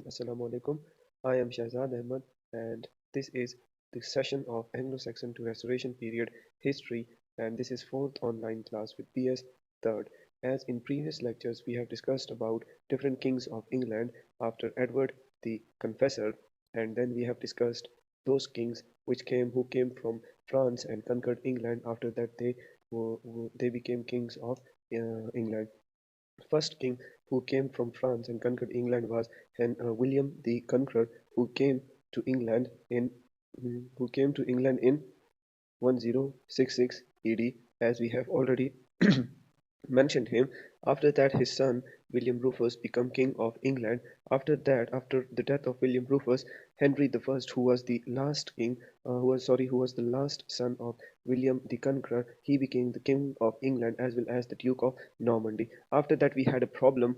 Assalamu alaikum. I am Shahzad Ahmad, and this is the session of Anglo-Saxon to Restoration period history, and this is fourth online class with PS third. As in previous lectures, we have discussed about different kings of England after Edward the Confessor, and then we have discussed those kings who came from France and conquered England. After that, they became kings of England. First king who came from France and conquered England was William the Conqueror, who came to England in 1066 AD, as we have already mentioned him. After that, his son William Rufus became king of England. After that, after the death of William Rufus, Henry the First, who was the last king, who was the last son of William the Conqueror, he became the king of England as well as the Duke of Normandy. After that, we had a problem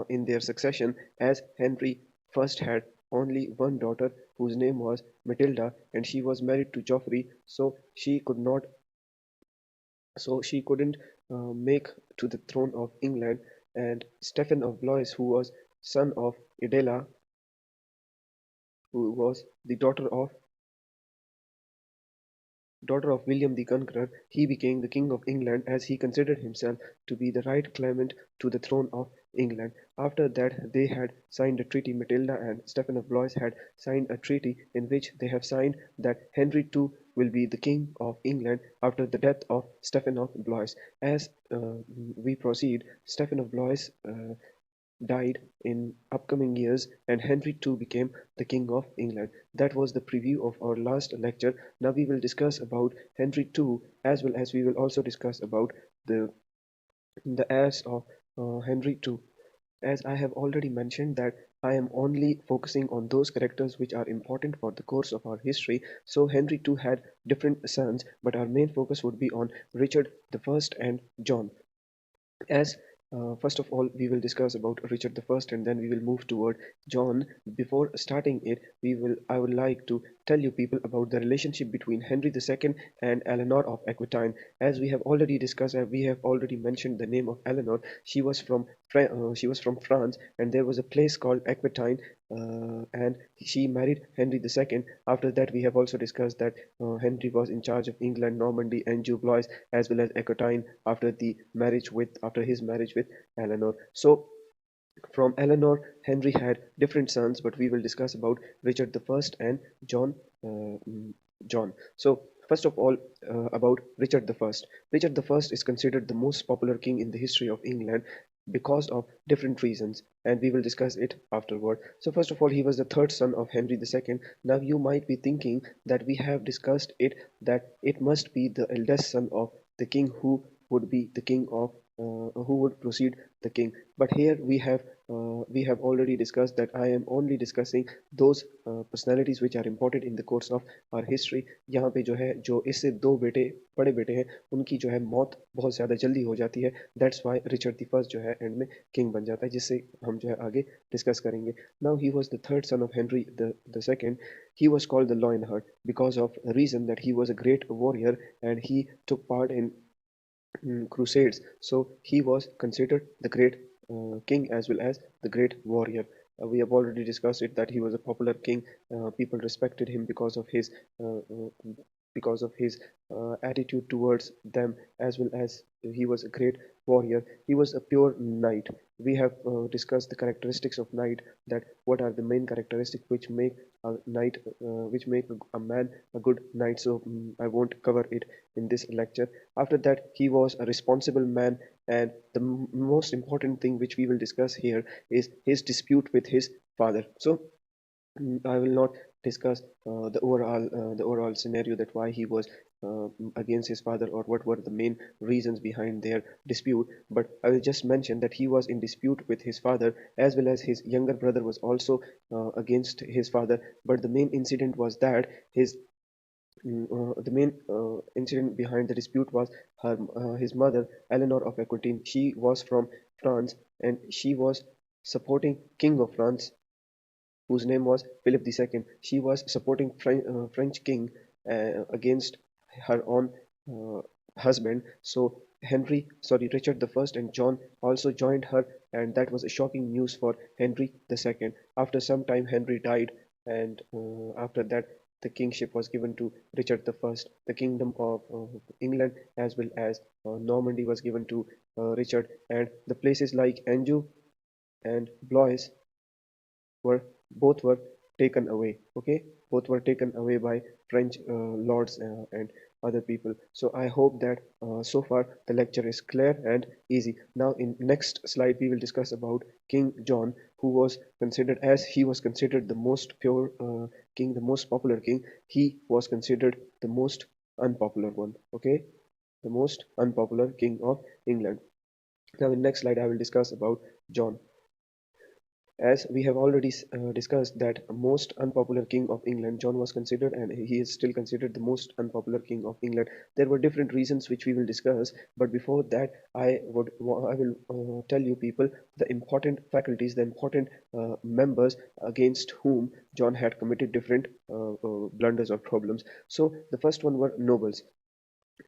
in their succession, as Henry first had only one daughter whose name was Matilda, and she was married to Geoffrey, so she couldn't make to the throne of England. And Stephen of Blois, who was son of Idella, who was the daughter of William the Conqueror, he became the King of England, as he considered himself to be the right claimant to the throne of England. After that, they had signed a treaty. Matilda and Stephen of Blois had signed a treaty in which they have signed that Henry II will be the King of England after the death of Stephen of Blois. As we proceed, Stephen of Blois died in upcoming years, and Henry II became the King of England. That was the preview of our last lecture. Now we will discuss about Henry II, as well as we will also discuss about the heirs of Henry II. As I have already mentioned that I am only focusing on those characters which are important for the course of our history. So Henry II had different sons, but our main focus would be on Richard the First and John. As first of all, we will discuss about Richard the First, and then we will move toward John. Before starting it, I would like to tell you people about the relationship between Henry the Second and Eleanor of Aquitaine. As we have already discussed, we have already mentioned the name of Eleanor. She was from France, and there was a place called Aquitaine, and she married Henry the Second. After that, we have also discussed that Henry was in charge of England, Normandy, and Blois, as well as Aquitaine after his marriage with Eleanor. So from Eleanor, Henry had different sons, but we will discuss about Richard the First and John. John. So first of all, about Richard the First. Richard the First is considered the most popular king in the history of England because of different reasons, and we will discuss it afterward. So first of all, he was the third son of Henry the Second. Now you might be thinking that we have discussed it, that it must be the eldest son of the king who would be the king of who would proceed the king. But here we have already discussed that I am only discussing those personalities which are important in the course of our history. यहाँ पे जो इससे दो बड़े बेटे हैं, उनकी जो है मौत बहुत ज़्यादा जल्दी हो जाती है. That's why Richard the First जो है एंड में किंग बन जाता है, जिससे हम जो है आगे डिस्कस करेंगे. Now he was the third son of Henry the Second. He was called the Lionheart because of a reason that he was a great warrior and he took part in crusades. So he was considered the great king as well as the great warrior. We have already discussed it that he was a popular king. People respected him uh, uh, because of his attitude towards them, as well as he was a great warrior. He was a pure knight. We have discussed the characteristics of knight. That what are the main characteristics which make a knight, which make a man a good knight. So I won't cover it in this lecture. After that, he was a responsible man, and the most important thing which we will discuss here is his dispute with his father. So I will not discuss the overall scenario, that why he was against his father or what were the main reasons behind their dispute. But I will just mention that he was in dispute with his father, as well as his younger brother was also against his father. But the main incident was that the main incident behind the dispute was his mother, Eleanor of Aquitaine. She was from France, and she was supporting King of France, whose name was Philip II. She was supporting French king against her own husband. So Richard the First and John also joined her, and that was a shocking news for Henry II. After some time, Henry died, and after that, the kingship was given to Richard the First. The kingdom of England as well as Normandy was given to Richard, and the places like Anjou and Blois were both were taken away. Okay, both were taken away by French lords and other people. So I hope that so far the lecture is clear and easy. Now in next slide we will discuss about King John, who was considered, as he was considered the most pure king, the most popular king. He was considered the most unpopular one. Okay, the most unpopular king of England. Now in next slide I will discuss about John. As we have already discussed that most unpopular king of England, John was considered, and he is still considered the most unpopular king of England. There were different reasons which we will discuss, but before that, I will tell you people the important faculties, the important members against whom John had committed different blunders or problems. So the first one were nobles.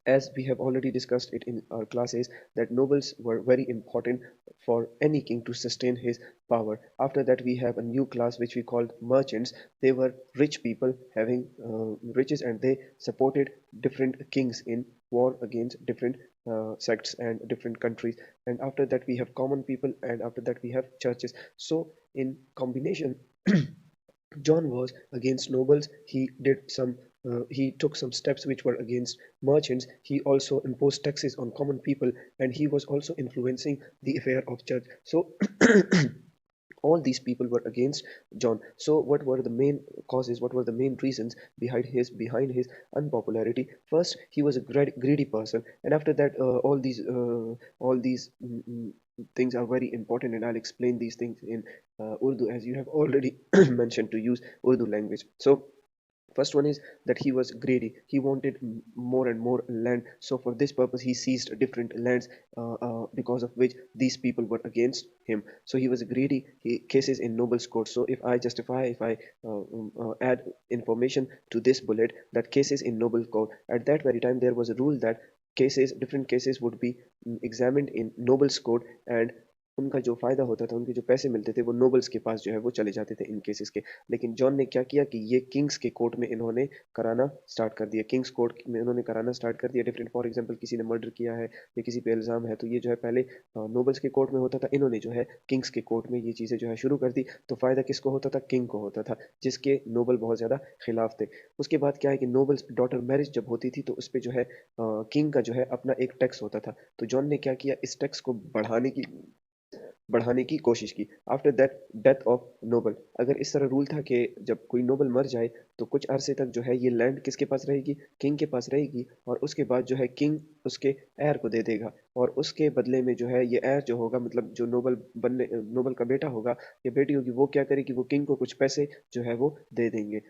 As we have already discussed it in our classes, that nobles were very important for any king to sustain his power. After that, we have a new class which we called merchants. They were rich people having riches, and they supported different kings in war against different sects and different countries. And after that, we have common people, and after that, we have churches. So in combination, John was against nobles. He took some steps which were against merchants. He also imposed taxes on common people, and he was also influencing the affair of church. So all these people were against John. So what were the main causes? What were the main reasons behind his unpopularity? First, he was a greedy person, and after that, all these things are very important, and I'll explain these things in Urdu, as you have already mentioned to use Urdu language. So first one is that he was greedy. He wanted more and more land. So for this purpose, he seized different lands, because of which these people were against him. So he was greedy. Cases in nobles court. So if I add information to this bullet, that cases in noble court, at that very time there was a rule that different cases would be examined in nobles court, and उनका जो फ़ायदा होता था, उनके जो पैसे मिलते थे, वो नोबल्स के पास जो है वो चले जाते थे इन केसेस के। लेकिन जॉन ने क्या किया कि ये किंग्स के कोर्ट में इन्होंने कराना स्टार्ट कर दिया। किंग्स कोर्ट में इन्होंने कराना स्टार्ट कर दिया। डिफरेंट, फॉर एग्जांपल किसी ने मर्डर किया है या किसी पे इल्ज़ाम है, तो ये जो है पहले नोबल्स के कोर्ट में होता था, इन्होंने जो है किंग्स के कोर्ट में ये चीज़ें जो है शुरू कर दी। तो फ़ायदा किसको होता था? किंग को होता था, जिसके नोबल बहुत ज़्यादा खिलाफ थे। उसके बाद क्या है कि नोबल्स डॉटर मैरिज जब होती थी, तो उस पर जो है किंग का जो है अपना एक टैक्स होता था। तो जॉन ने क्या किया, इस टैक्स को बढ़ाने की कोशिश की। After that, death of noble. अगर इस तरह रूल था कि जब कोई नोबल मर जाए तो कुछ अरसे तक जो है ये लैंड किसके पास रहेगी? किंग के पास रहेगी, और उसके बाद जो है किंग उसके एयर को दे देगा, और उसके बदले में जो है ये एयर जो होगा, मतलब जो नोबल का बेटा होगा या बेटी होगी, वो क्या करेगी? वो किंग को कुछ पैसे जो है वो दे देंगे।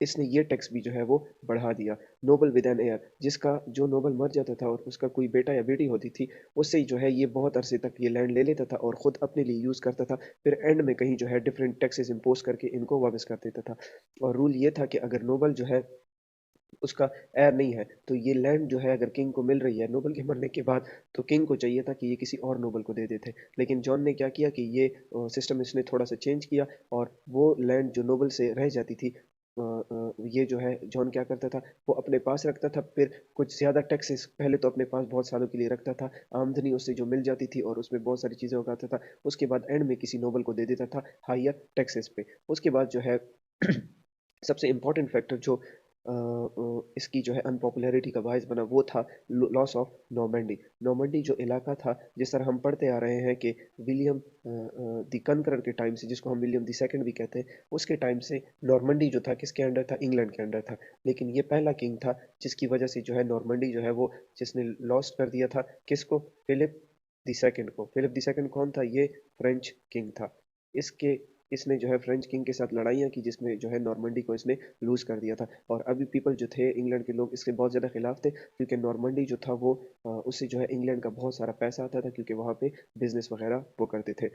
इसने ये टैक्स भी जो है वो बढ़ा दिया। नोबल विद एन एयर, जिसका जो नोबल मर जाता था और उसका कोई बेटा या बेटी होती थी, उससे ही जो है ये बहुत अरसे तक ये लैंड ले लेता था और खुद अपने लिए यूज़ करता था। फिर एंड में कहीं जो है डिफरेंट टैक्सेस इम्पोज करके इनको वापस कर देता था। और रूल ये था कि अगर नोबल जो है उसका एयर नहीं है, तो ये लैंड जो है अगर किंग को मिल रही है नोबल के मरने के बाद, तो किंग को चाहिए था कि ये किसी और नोबल को दे देते। लेकिन जॉन ने क्या किया कि ये सिस्टम इसने थोड़ा सा चेंज किया, और वो लैंड जो नोबल से रह जाती थी, ये जो है जॉन क्या करता था, वो अपने पास रखता था। फिर कुछ ज़्यादा टैक्सेस पहले तो अपने पास बहुत सालों के लिए रखता था, आमदनी उससे जो मिल जाती थी और उसमें बहुत सारी चीज़ें उगाता था। उसके बाद एंड में किसी नोबल को दे देता था हायर टैक्सेस पे। उसके बाद जो है सबसे इम्पोर्टेंट फैक्टर जो इसकी जो है अनपॉपुलैरिटी का बायस बना, वो था लॉस ऑफ नॉर्मंडी। नॉर्मंडी जो इलाका था, जिस तरह हम पढ़ते आ रहे हैं कि विलियम द कनकरर के टाइम से, जिसको हम विलियम द सेकंड भी कहते हैं, उसके टाइम से नॉर्मंडी जो था किसके अंडर था? इंग्लैंड के अंडर था। लेकिन ये पहला किंग था जिसकी वजह से जो है नॉर्मंडी जो है वो, जिसने लॉस्ट कर दिया था किसको? फिलिप द सेकंड को। फिलिप द सेकंड कौन था? ये फ्रेंच किंग था। इसके इसने जो है फ्रेंच किंग के साथ लड़ाइयाँ की, जिसमें जो है नॉर्मंडी को इसने लूज कर दिया था। और अभी पीपल जो थे, इंग्लैंड के लोग, इसके बहुत ज़्यादा खिलाफ थे, क्योंकि नॉर्मंडी जो था वो उससे जो है इंग्लैंड का बहुत सारा पैसा आता था, क्योंकि वहाँ पे बिजनेस वगैरह वो करते थे।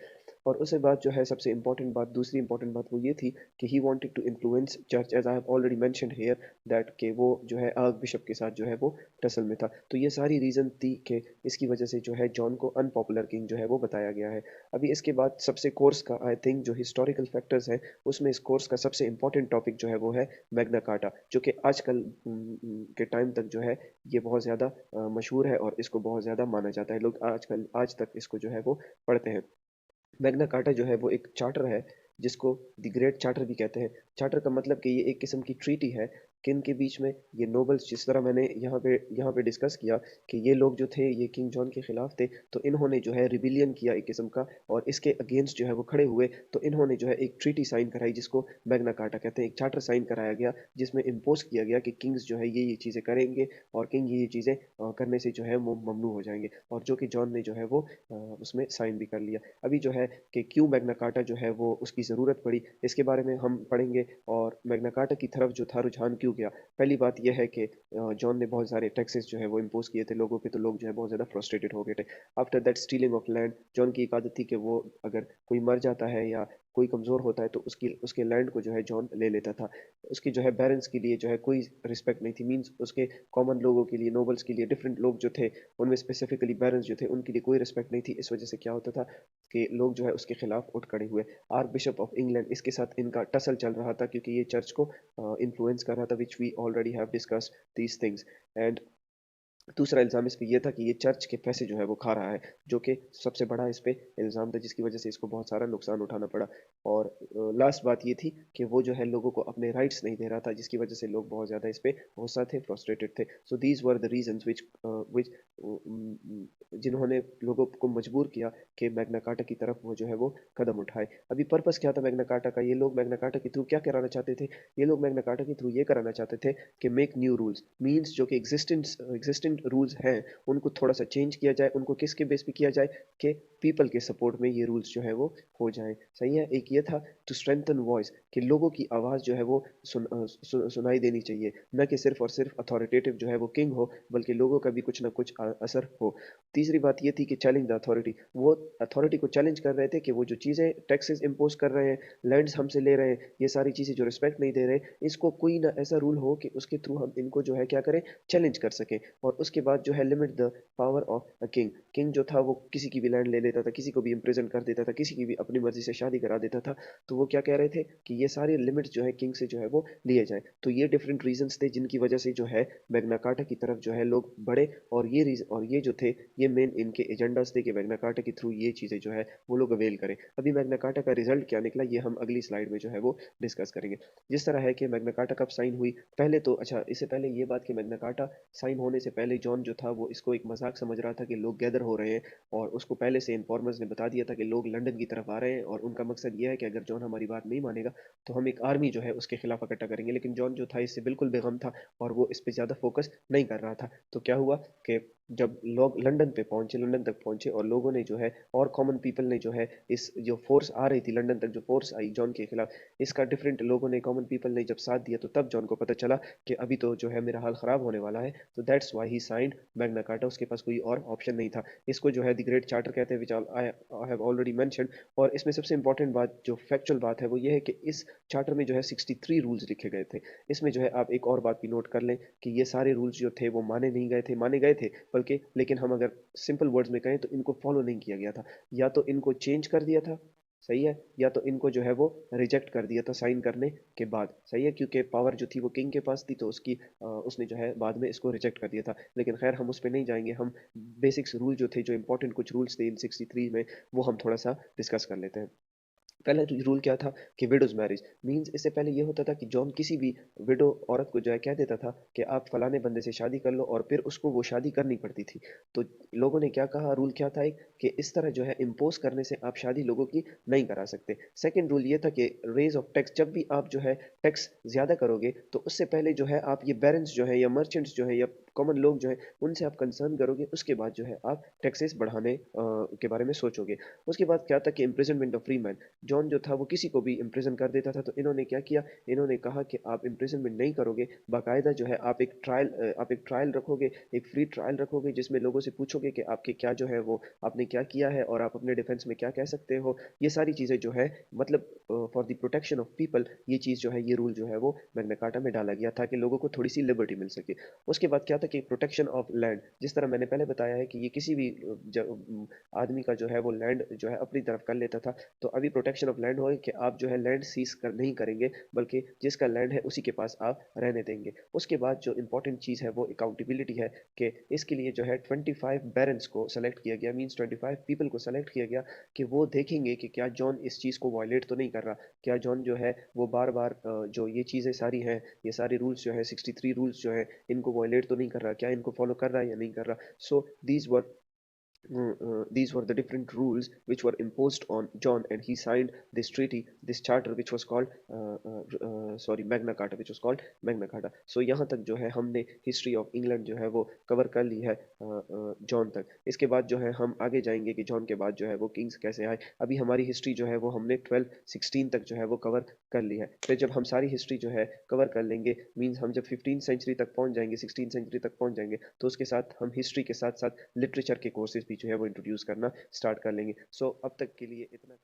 और उसके बाद जो है सबसे इम्पोर्टेंट बात, दूसरी इम्पोर्टेंट बात वो ये थी कि he wanted to influence church, as I have already mentioned here that कि वो जो है आर्क बिशप के साथ जो है वो टसल में था। तो ये सारी रीज़न थी कि इसकी वजह से जो है जॉन को अनपॉपुलर किंग जो है वो बताया गया है। अभी इसके बाद सबसे कोर्स का आई थिंक जो हिस्टोरिकल फैक्टर्स हैं उसमें इस कोर्स का सबसे इम्पोर्टेंट टॉपिक जो है वो है मैग्ना कार्टा, जो कि आजकल के टाइम तक जो है ये बहुत ज़्यादा मशहूर है और इसको बहुत ज़्यादा माना जाता है। लोग आजकल आज तक इसको जो है वो पढ़ते हैं। मैग्ना कार्टा जो है वो एक चार्टर है जिसको द ग्रेट चार्टर भी कहते हैं। चार्टर का मतलब कि ये एक किस्म की ट्रीटी है किन के बीच में, ये नोबल्स, जिस तरह मैंने यहाँ पे डिस्कस किया कि ये लोग जो थे ये किंग जॉन के खिलाफ थे, तो इन्होंने जो है रिबिलियन किया एक किस्म का और इसके अगेंस्ट जो है वो खड़े हुए, तो इन्होंने जो है एक ट्रीटी साइन कराई जिसको मैग्ना कार्टा कहते हैं। एक चार्टर साइन कराया गया जिसमें इम्पोज किया गया कि किंग्स जो है ये चीज़ें करेंगे और किंग ये चीज़ें करने से जो है वो ममनू हो जाएंगे, और जो कि जॉन ने जो है वो उसमें साइन भी कर लिया। अभी जो है कि क्यों मैग्ना कार्टा जो है वो उसकी ज़रूरत पड़ी, इसके बारे में हम पढ़ेंगे, और मैग्ना कार्टा की तरफ जो था रुझान क्यों गया। पहली बात यह है कि जॉन ने बहुत सारे टैक्सेस जो है वो इम्पोज किए थे लोगों पे, तो लोग जो है बहुत ज़्यादा फ्रस्ट्रेटेड हो गए थे। After that stealing of land, John की एक आदत थी कि वो अगर कोई मर जाता है या कोई कमज़ोर होता है तो उसकी उसके लैंड को जो है जॉन ले लेता था। उसकी जो है बैरन्स के लिए जो है कोई रिस्पेक्ट नहीं थी, मीन्स उसके कॉमन लोगों के लिए, नोबल्स के लिए, डिफरेंट लोग जो थे उनमें स्पेसिफिकली बैरन्स जो थे उनके लिए कोई रिस्पेक्ट नहीं थी। इस वजह से क्या होता था कि लोग जो है उसके खिलाफ उठ खड़े हुए। आर्क बिशप ऑफ इंग्लैंड, इसके साथ इनका टसल चल रहा था क्योंकि ये चर्च को इन्फ्लुएंस कर रहा था, which we already have discussed these things. And दूसरा इल्ज़ाम इस पे ये था कि ये चर्च के पैसे जो है वो खा रहा है, जो कि सबसे बड़ा इस पे इल्ज़ाम था जिसकी वजह से इसको बहुत सारा नुकसान उठाना पड़ा। और लास्ट बात ये थी कि वो जो है लोगों को अपने राइट्स नहीं दे रहा था, जिसकी वजह से लोग बहुत ज़्यादा इस पे गुस्सा थे, फ्रस्ट्रेटेड थे। So these were the reasons which जिन्होंने लोगों को मजबूर किया कि मैग्ना कार्टा की तरफ वो जो है वो कदम उठाए। अभी पर्पस क्या था मैग्ना कार्टा का, ये लोग मैग्ना कार्टा के थ्रू क्या कराना चाहते थे, ये लोग मैग्ना कार्टा के थ्रू ये कराना चाहते थे कि मेक न्यू रूल्स, मीन्स जो कि एग्जिस्टेंट रूल्स हैं उनको थोड़ा सा चेंज किया जाए। उनको किसके बेस पे किया जाए कि पीपल के सपोर्ट में ये रूल्स जो है वो हो जाए। सही है। एक ये था टू स्ट्रेंथन वॉइस, कि लोगों की आवाज़ जो है वो सुनाई देनी चाहिए, न कि सिर्फ और सिर्फ अथॉरिटेटिव जो है वो किंग हो, बल्कि लोगों का भी कुछ ना कुछ असर हो। तीसरी बात ये थी कि चैलेंज द अथॉरिटी, वो अथॉरिटी को चैलेंज कर रहे थे कि वो जो चीज़ें टैक्सेस इम्पोज कर रहे हैं, लैंड्स हमसे ले रहे हैं, ये सारी चीज़ें जो रिस्पेक्ट नहीं दे रहे, इसको कोई ना ऐसा रूल हो कि उसके थ्रू हम इनको जो है क्या करें, चैलेंज कर सकें। और उसके बाद जो है limit the power of a king, king जो था वो किसी की भी लैंड ले लेता था, किसी को भी इम्प्रिजन कर देता था, किसी की भी अपनी मर्जी से शादी करा देता था। तो वो क्या कह रहे थे कि ये सारे लिमिट्स जो है किंग से जो है वो लिए जाए। तो ये डिफरेंट रीजंस थे जिनकी वजह से जो है मैग्ना कार्टा की तरफ जो है लोग बढ़े, और ये रीजन और ये जो थे ये मेन इनके एजेंडास थे कि मैग्ना कार्टा के थ्रू ये चीज़ें जो है वो लोग अवेल करें। अभी मैग्ना कार्टा का रिजल्ट क्या निकला ये हम अगली स्लाइड में जो है वो डिस्कस करेंगे। जिस तरह है कि मैग्ना कार्टा कब साइन हुई, पहले तो अच्छा इससे पहले ये बात कि मैग्ना कार्टा साइन होने से पहले जॉन जो था वो इसको एक मजाक समझ रहा था कि लोग गैदर हो रहे हैं, और उसको पहले से इन्फॉर्मर्स ने बता दिया था कि लोग लंदन की तरफ आ रहे हैं और उनका मकसद ये है कि अगर जॉन हमारी बात नहीं मानेगा तो हम एक आर्मी जो है उसके खिलाफ इकट्ठा करेंगे। लेकिन जॉन जो था इससे बिल्कुल बेगम था और वो इस पर ज़्यादा फोकस नहीं कर रहा था। तो क्या हुआ कि जब लोग लंदन पे पहुंचे, लंदन तक पहुंचे, और लोगों ने जो है और कॉमन पीपल ने जो है इस जो फोर्स आ रही थी लंदन तक, जो फोर्स आई जॉन के खिलाफ, इसका डिफरेंट लोगों ने, कॉमन पीपल ने जब साथ दिया, तो तब जॉन को पता चला कि अभी तो जो है मेरा हाल ख़राब होने वाला है। तो that's why he signed Magna carta, उसके पास कोई और ऑप्शन नहीं था। इसको जो है द ग्रेट चार्टर कहते हैं, विच आई हैव ऑलरेडी मेंशन्ड। और इसमें सबसे इंपॉर्टेंट बात, जो फैक्चुअल बात है, वो ये है कि इस चार्टर में जो है 63 रूल्स लिखे गए थे। इसमें जो है आप एक और बात भी नोट कर लें कि ये सारे रूल्स जो थे वो माने नहीं गए थे, माने गए थे बल्कि, लेकिन हम अगर सिंपल वर्ड्स में कहें तो इनको फॉलो नहीं किया गया था। या तो इनको चेंज कर दिया था, सही है, या तो इनको जो है वो रिजेक्ट कर दिया था साइन करने के बाद, सही है, क्योंकि पावर जो थी वो किंग के पास थी, तो उसने जो है बाद में इसको रिजेक्ट कर दिया था। लेकिन खैर हम उस पर नहीं जाएंगे, हम बेसिक्स रूल जो थे, जो इंपॉर्टेंट कुछ रूल्स थे इन 63 में, वो हम थोड़ा सा डिस्कस कर लेते हैं। पहला रूल क्या था कि विडोज मैरिज, मींस इससे पहले ये होता था कि जॉन किसी भी विडो औरत को जो है कह देता था कि आप फलाने बंदे से शादी कर लो, और फिर उसको वो शादी करनी पड़ती थी। तो लोगों ने क्या कहा, रूल क्या था एक, कि इस तरह जो है इम्पोज करने से आप शादी लोगों की नहीं करा सकते। सेकंड रूल ये था कि रेज ऑफ टैक्स, जब भी आप जो है टैक्स ज़्यादा करोगे तो उससे पहले जो है आप ये बैरेंस जो है या मर्चेंट्स जो है या कॉमन लोग जो है उनसे आप कंसर्न करोगे, उसके बाद जो है आप टैक्सेस बढ़ाने के बारे में सोचोगे। उसके बाद क्या था कि imprisonment of free man, John जो था वो किसी को भी इम्प्रिजन कर देता था। तो इन्होंने क्या किया, इन्होंने कहा कि आप इम्प्रिजनमेंट नहीं करोगे, बाकायदा जो है आप एक ट्रायल रखोगे, एक फ्री ट्रायल रखोगे जिसमें लोगों से पूछोगे कि आपके क्या जो है वो आपने क्या किया है और आप अपने डिफेंस में क्या कह सकते हो। ये सारी चीज़ें जो है मतलब for the protection of people ये चीज़ जो है, ये रूल जो है वो मैग्ना कार्टा में डाला गया ताकि लोगों को थोड़ी सी लिबर्टी मिल सके। उसके बाद क्या था कि प्रोटेक्शन ऑफ लैंड, जिस तरह मैंने पहले बताया है कि ये किसी भी आदमी का जो है वो लैंड जो है अपनी तरफ कर लेता था। तो अभी प्रोटेक्शन ऑफ लैंड हो कि आप जो है लैंड सीज कर नहीं करेंगे, बल्कि जिसका लैंड है उसी के पास आप रहने देंगे। उसके बाद जो इंपॉर्टेंट चीज़ है वो अकाउंटेबिलिटी है कि इसके लिए जो है 25 बैरन्स को सेलेक्ट किया गया, मींस 25 पीपल को सेलेक्ट किया गया कि वो देखेंगे कि क्या जॉन इस चीज़ को वायलेट तो नहीं कर रहा, क्या जॉन जो है वो बार बार जो ये चीज़ें सारी हैं, ये सारे रूल्स जो है 63 रूल्स जो है इनको वायलेट तो नहीं कर रहा, क्या इनको फॉलो कर रहा है या नहीं कर रहा। सो these were the different rules which were imposed on John, and he signed this treaty, this charter, which was called Magna Carta, which was called Magna Carta. So यहाँ तक जो है हमने हिस्ट्री ऑफ इंग्लैंड जो है वो cover कर ली है जॉन तक। इसके बाद जो है हम आगे जाएंगे कि जॉन के बाद जो है वो किंग्स कैसे आए। अभी हमारी हिस्ट्री जो है वो हमने 1216 तक जो है वो कवर कर ली है। फिर जब हम सारी हिस्ट्री जो है कवर कर लेंगे, मीन्स हम जब 15 सेंचुरी तक पहुंच जाएंगे, 16 सेंचुरी तक पहुंच जाएंगे, तो उसके साथ हम हिस्ट्री के साथ साथ लिटरेचर के कोर्सेज भी जो है वो इंट्रोड्यूस करना स्टार्ट कर लेंगे। सो अब तक के लिए इतना।